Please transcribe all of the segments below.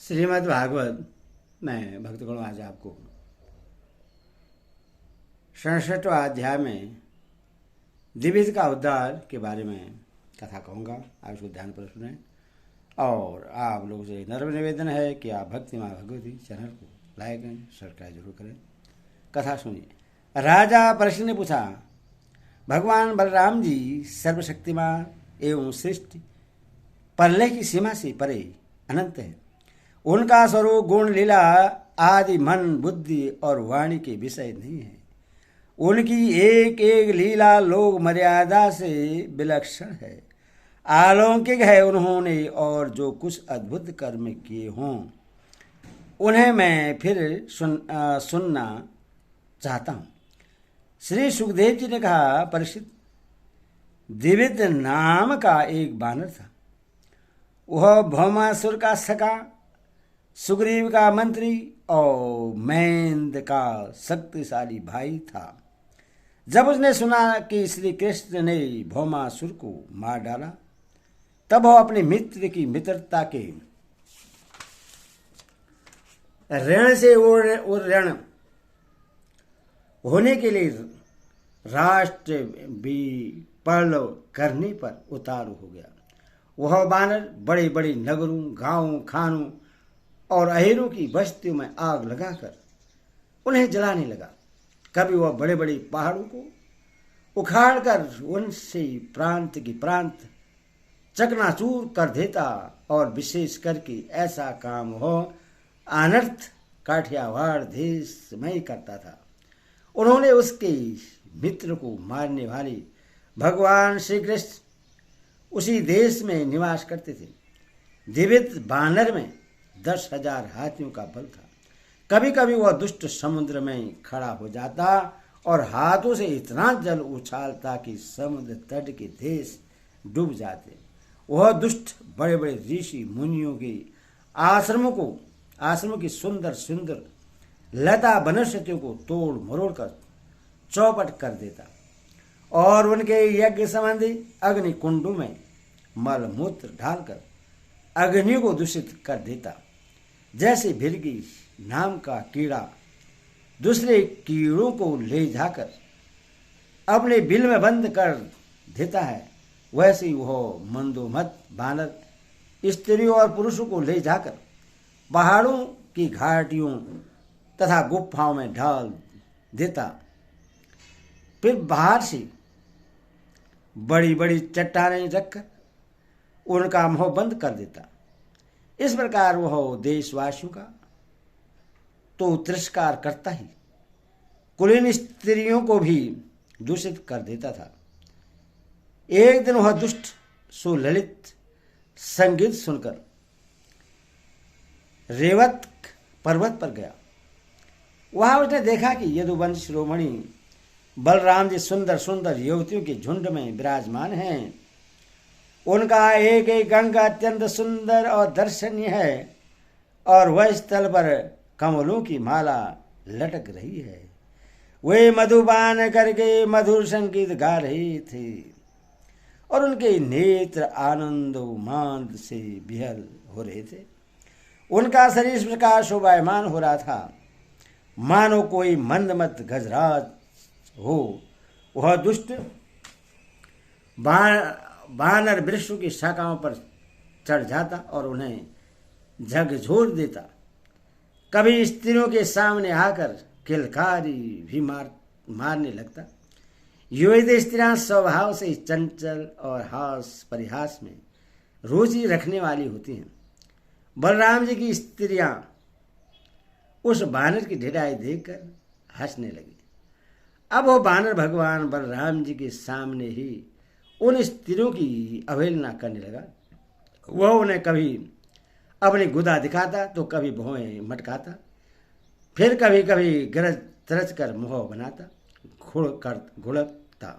श्रीमद् भागवत में भक्तगण आज आपको 67वां अध्याय में द्विविध का उद्धार के बारे में कथा कहूँगा। आप इसको ध्यान पर सुने और आप लोगों से नर्म निवेदन है कि आप भक्ति माँ भगवती चैनल को लाइक करें, सब्सक्राइब जरूर करें। कथा सुनिए। राजा परीक्षित ने पूछा, भगवान बलराम जी सर्वशक्तिमान एवं सृष्टि प्रलय की सीमा से परे अनंत है। उनका स्वरूप गुण लीला आदि मन बुद्धि और वाणी के विषय नहीं है। उनकी एक एक लीला लोक मर्यादा से विलक्षण है, अलौकिक है। उन्होंने और जो कुछ अद्भुत कर्म किए हों उन्हें मैं फिर सुनना चाहता हूँ। श्री सुखदेव जी ने कहा, परीक्षित, द्विविध नाम का एक बानर था। वह भौमासुर का सखा, सुग्रीव का मंत्री और मैंद का शक्तिशाली भाई था। जब उसने सुना कि श्री कृष्ण ने भौमासुर को मार डाला, तब वह अपने मित्र की मित्रता के ऋण से ऋण होने के लिए राष्ट्र विपर्ल करने पर उतारू हो गया। वह बानर बड़े बड़े नगरों, गांवों, खानों और अहेरों की बस्तियों में आग लगाकर उन्हें जलाने लगा। कभी वह बड़े बड़े पहाड़ों को उखाड़कर उनसे प्रांत की प्रांत चकनाचूर कर देता और विशेष करके ऐसा काम हो अनर्थ काठियावाड़ देश में ही करता था। उन्होंने उसके मित्र को मारने वाले भगवान श्री कृष्ण उसी देश में निवास करते थे। द्विविध बानर में 10,000 हाथियों का बल था। कभी कभी वह दुष्ट समुद्र में खड़ा हो जाता और हाथों से इतना जल उछालता कि समुद्र तट के देश डूब जाते। वह दुष्ट बड़े बड़े ऋषि मुनियों के आश्रमों की सुंदर सुंदर लता वनस्पतियों को तोड़ मरोड़ कर चौपट कर देता और उनके यज्ञ संबंधी अग्नि कुंडों में मल मूत्र डालकर अग्नि को दूषित कर देता। जैसे भिरगी नाम का कीड़ा दूसरे कीड़ों को ले जाकर अपने बिल में बंद कर देता है, वैसे ही वह मंदोमत बानर स्त्रियों और पुरुषों को ले जाकर पहाड़ों की घाटियों तथा गुफाओं में डाल देता। फिर बाहर से बड़ी बड़ी चट्टानें रखकर उनका मुंह बंद कर देता। इस प्रकार वह देशवासियों का तो तिरस्कार करता ही कुलीन स्त्रियों को भी दूषित कर देता था। एक दिन वह दुष्ट सुललित संगीत सुनकर रेवत पर्वत पर गया। वहां उसने देखा कि यदुवंश शिरोमणि बलराम जी सुंदर सुंदर युवतियों के झुंड में विराजमान हैं। उनका एक एक अंग अत्यंत सुंदर और दर्शनीय है और वह स्थल पर कमलों की माला लटक रही है। वे मधुपान करके मधुर संगीत गा रहे थे और उनके नेत्र आनंदोमांद से विहल हो रहे थे। उनका शरीर इस प्रकार शोभायमान हो रहा था मानो कोई मंदमत गजराज हो। वह दुष्ट बानर वृक्षों की शाखाओं पर चढ़ जाता और उन्हें झकझोर देता। कभी स्त्रियों के सामने आकर किलकारी भी मारने लगता। युवती स्त्रियां स्वभाव से चंचल और हास परिहास में रुचि रखने वाली होती हैं। बलराम जी की स्त्रियां उस बानर की ढिठाई देखकर हंसने लगी। अब वो बानर भगवान बलराम जी के सामने ही उन स्त्रियों की अवहेलना करने लगा। वह उन्हें कभी अपनी गुदा दिखाता तो कभी भौहें मटकाता, फिर कभी कभी गरज तरज कर मुंह बनाता, घुड़कता।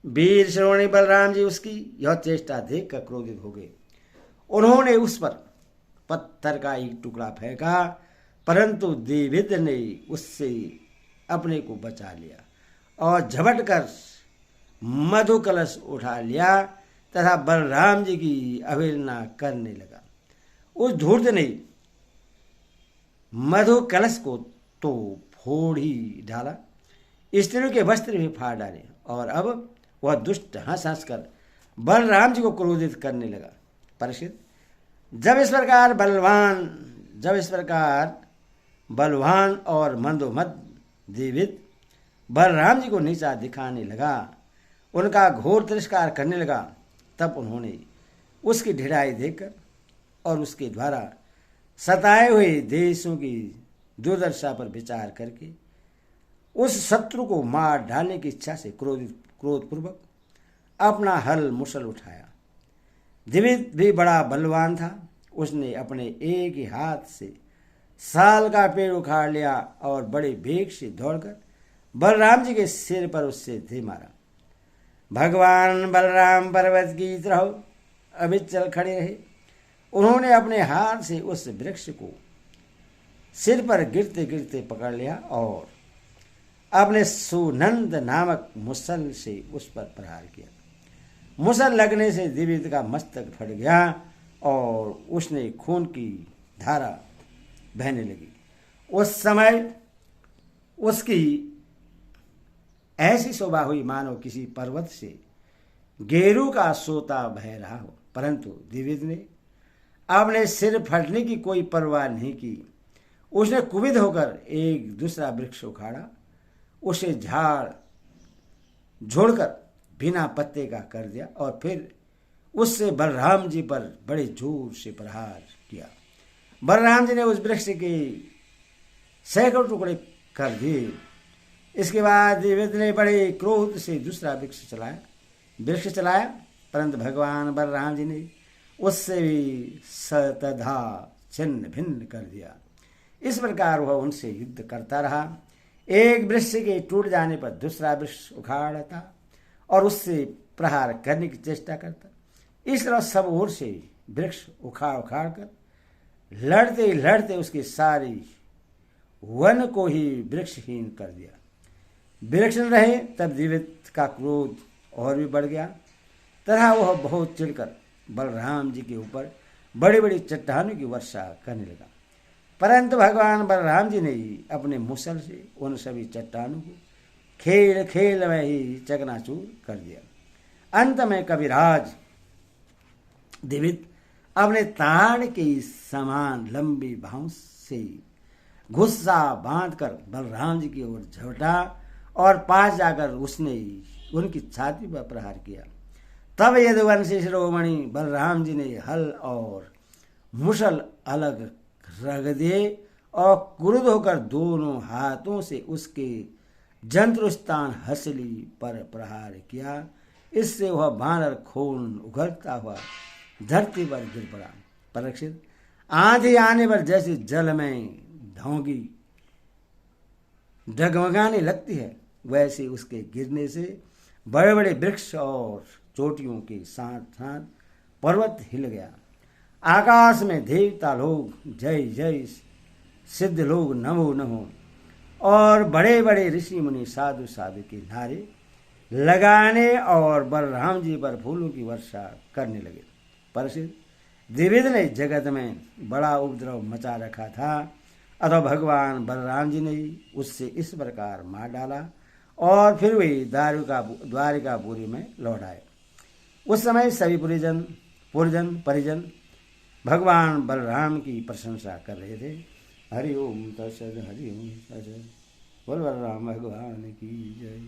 वीर श्रोणी बलराम जी उसकी यह चेष्टा देखकर क्रोधित हो गए। उन्होंने उस पर पत्थर का एक टुकड़ा फेंका, परंतु द्विविध ने उससे अपने को बचा लिया और झपट कर मधु कलश उठा लिया तथा बलराम जी की अवहेलना करने लगा। उस धूर्त ने मधु कलश को तो फोड़ ही डाला, स्त्रियों के वस्त्र भी फाड़ डाले, और अब वह दुष्ट हंस हंस कर बलराम जी को क्रोधित करने लगा। परीक्षित, जब इस प्रकार बलवान और मंदोमद देवित बलराम जी को नीचा दिखाने लगा, उनका घोर तिरस्कार करने लगा, तब उन्होंने उसकी ढिठाई देखकर और उसके द्वारा सताए हुए देशों की दुर्दशा पर विचार करके उस शत्रु को मार डालने की इच्छा से क्रोधपूर्वक अपना हल मुसल उठाया। दिविद भी बड़ा बलवान था, उसने अपने एक ही हाथ से साल का पेड़ उखाड़ लिया और बड़े वेग से दौड़कर बलराम जी के सिर पर उससे दे मारा। भगवान बलराम पर्वत की तरह अविचल खड़े रहे। उन्होंने अपने हाथ से उस वृक्ष को सिर पर गिरते गिरते पकड़ लिया और अपने सुनंद नामक मुसल से उस पर प्रहार किया। मुसल लगने से दिविद का मस्तक फट गया और उसने खून की धारा बहने लगी। उस समय उसकी ऐसी शोभा हुई मानो किसी पर्वत से गेरू का सोता बह रहा हो, परंतु दिविद ने अपने सिर फटने की कोई परवाह नहीं की। उसने कुपित होकर एक दूसरा वृक्ष उखाड़ा, उसे झाड़ झोड़कर बिना पत्ते का कर दिया और फिर उससे बलराम जी पर बड़े जोर से प्रहार किया। बलराम जी ने उस वृक्ष के सैकड़ों टुकड़े कर दिए। इसके बाद दिविद ने बड़े क्रोध से दूसरा वृक्ष चलाया, परंतु भगवान बलराम जी ने उससे भी सतधा छिन्न भिन्न कर दिया। इस प्रकार वह उनसे युद्ध करता रहा। एक वृक्ष के टूट जाने पर दूसरा वृक्ष उखाड़ता और उससे प्रहार करने की चेष्टा करता। इस तरह सब ओर से वृक्ष उखाड़ कर लड़ते लड़ते उसके सारी वन को ही वृक्षहीन कर दिया। वृक्ष न रहे तब दिविद का क्रोध और भी बढ़ गया तथा वह बहुत चिढ़कर बलराम जी के ऊपर बड़ी बड़ी चट्टानों की वर्षा करने लगा, परंतु भगवान बलराम जी ने अपने मुसल से उन सभी चट्टानों को खेल खेल में ही चकनाचूर कर दिया। अंत में कविराज दिविद अपने ताड़ के समान लंबी बाहों से गुस्सा बांधकर बलराम जी की ओर झपटा और पास जाकर उसने उनकी छाती पर प्रहार किया। तब यदुवंशी शिरोमणि बलराम जी ने हल और मुसल अलग रख दिए और क्रुद्ध होकर दोनों हाथों से उसके जंतुस्थान हसली पर प्रहार किया। इससे वह बानर खून उघरता हुआ धरती पर गिर पड़ा। परीक्षित, आंधी आने पर जैसे जल में धोंगी डगमगाने लगती है, वैसे उसके गिरने से बड़े बड़े वृक्ष और चोटियों के साथ साथ पर्वत हिल गया। आकाश में देवता लोग जय जय, सिद्ध लोग नमो नमो और बड़े बड़े ऋषि मुनि साधु साधु के नारे लगाने और बलराम जी पर फूलों की वर्षा करने लगे। परीक्षित, दिविद ने जगत में बड़ा उपद्रव मचा रखा था, अतः भगवान बलराम जी ने उससे इस प्रकार मार डाला और फिर वे द्वारिकापुरी में लौट आए। उस समय सभी परिजन भगवान बलराम की प्रशंसा कर रहे थे। हरि ओम तत्सत, हरि ओम तत्सत। बोल बलराम भगवान की जय।